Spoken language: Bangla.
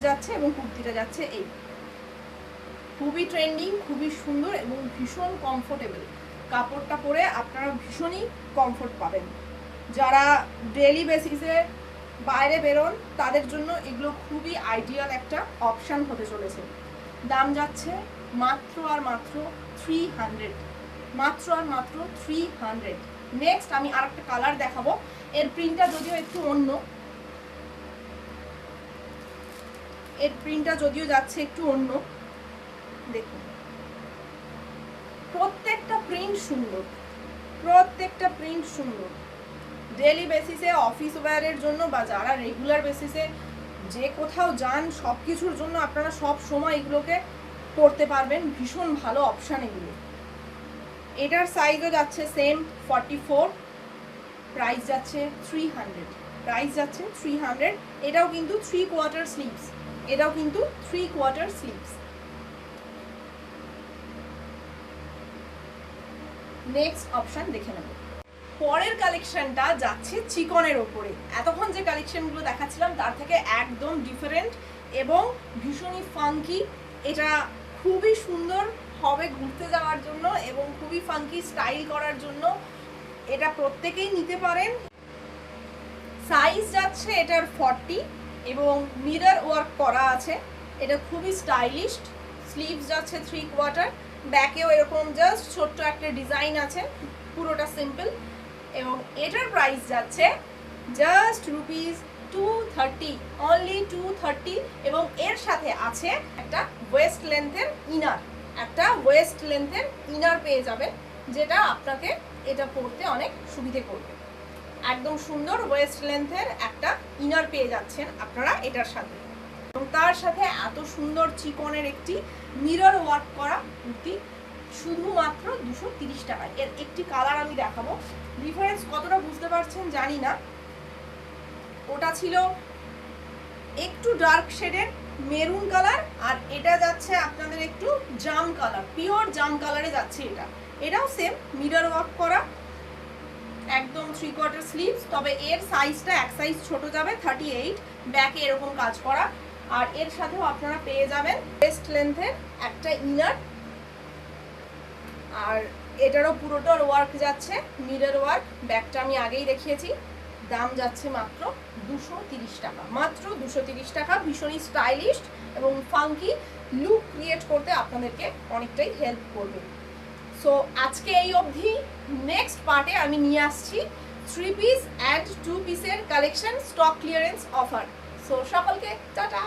যাচ্ছে এবং কুর্তিটা যাচ্ছে এই খুবই ট্রেন্ডিং, খুবই সুন্দর এবং ভীষণ কমফোর্টেবল। কাপড়টা পরে আপনারা ভীষণই কমফোর্ট পাবেন। যারা ডেইলি বেসিসে বাইরে বেরোন তাদের জন্য এগুলো খুবই আইডিয়াল একটা অপশান হতে চলেছে। দাম যাচ্ছে মাত্র আর মাত্র 300, মাত্র আর মাত্র 300। নেক্সট আমি আর একটা কালার দেখাবো। এর প্রিন্টটা যদিও একটু অন্য, এর প্রিন্টটা যদিও যাচ্ছে একটু অন্য। দেখুন প্রত্যেকটা প্রিন্ট সুন্দর, প্রত্যেকটা প্রিন্ট সুন্দর। ডেইলি বেসিসে অফিস ওয়্যারের জন্য বা যারা রেগুলার বেসিসে যে কোথাও যান সব কিছুর জন্য আপনারা সব সময় এগুলোকে পরতে পারবেন। ভীষণ ভালো অপশান এগুলো। এটার সাইজও যাচ্ছে সেম 44, প্রাইস যাচ্ছে 300, প্রাইস যাচ্ছে 300। এটাও কিন্তু 3/4 স্লিভস, এটাও কিন্তু 3/4 স্লিভস। নেক্সট অপশন দেখে নেব। পরের কালেকশনটা যাচ্ছে চিকনের ওপরে। এতক্ষণ যে কালেকশনগুলো দেখাচ্ছিলাম তার থেকে একদম ডিফারেন্ট এবং ভীষণই ফাঙ্কি। এটা খুবই সুন্দর হবে ঘুরতে যাওয়ার জন্য এবং খুবই ফাঙ্কি স্টাইল করার জন্য। এটা প্রত্যেকেই নিতে পারেন। সাইজ যাচ্ছে এটার 40 এবং মিরর ওয়ার্ক করা আছে। এটা খুবই স্টাইলিশড। স্লিভস যাচ্ছে 3/4, ব্যাকেও এরকম জাস্ট ছোট্ট একটা ডিজাইন আছে, পুরোটা সিম্পল। এবং এটার প্রাইস যাচ্ছে জাস্ট ₹230, অনলি 230। এবং এর সাথে আছে একটা ওয়েস্ট লেন্থের ইনার, একটা ওয়েস্ট লেন্থের ইনার পেয়ে যাবেন, যেটা আপনাকে এটা পরতে অনেক সুবিধে করবে। একদম সুন্দর ওয়েস্ট লেন্থের একটা ইনার পেয়ে যাচ্ছেন আপনারা এটার সাথে। এবং তার সাথে এত সুন্দর চিকনের একটি মিরর ওয়ার্ক করা কুর্তি, শুধুমাত্র 230 টাকায়। এর একটি কালার আমি দেখাবো। ডিফারেন্স কতটা বুঝতে পারছেন জানি না। ওটা ছিল একটু ডার্ক শেডের মেরুন কালার, আর এটা যাচ্ছে আপনাদের একটু জাম কালার, পিওর জাম কালারে যাচ্ছে এটা। এটাও সেম মিরর ওয়ার্ক করা, একদম 3/4 স্লিভস। তবে এর সাইজটা এক সাইজ ছোট যাবে, 38। ব্যাকে এরকম কাজ করা, আর এর সাথেও আপনারা পেয়ে যাবেন ওয়েস্ট লেন্থের একটা ইনার। আর এটারও পুরোটার ওয়ার্ক যাচ্ছে মিরর ওয়ার্ক। ব্যাকটা আমি আগেই দেখিয়েছি। দাম যাচ্ছে মাত্র 230 টাকা, মাত্র 230 টাকা। ভীষণই স্টাইলিশড এবং ফাঙ্কি লুক ক্রিয়েট করতে আপনাদেরকে অনেকটাই হেল্প করবে। সো আজকে এই অবধি। নেক্সট পার্টে আমি নিয়ে আসছি 3 পিস অ্যান্ড 2 পিসের collection, stock clearance offer. So সকলকে টাটা।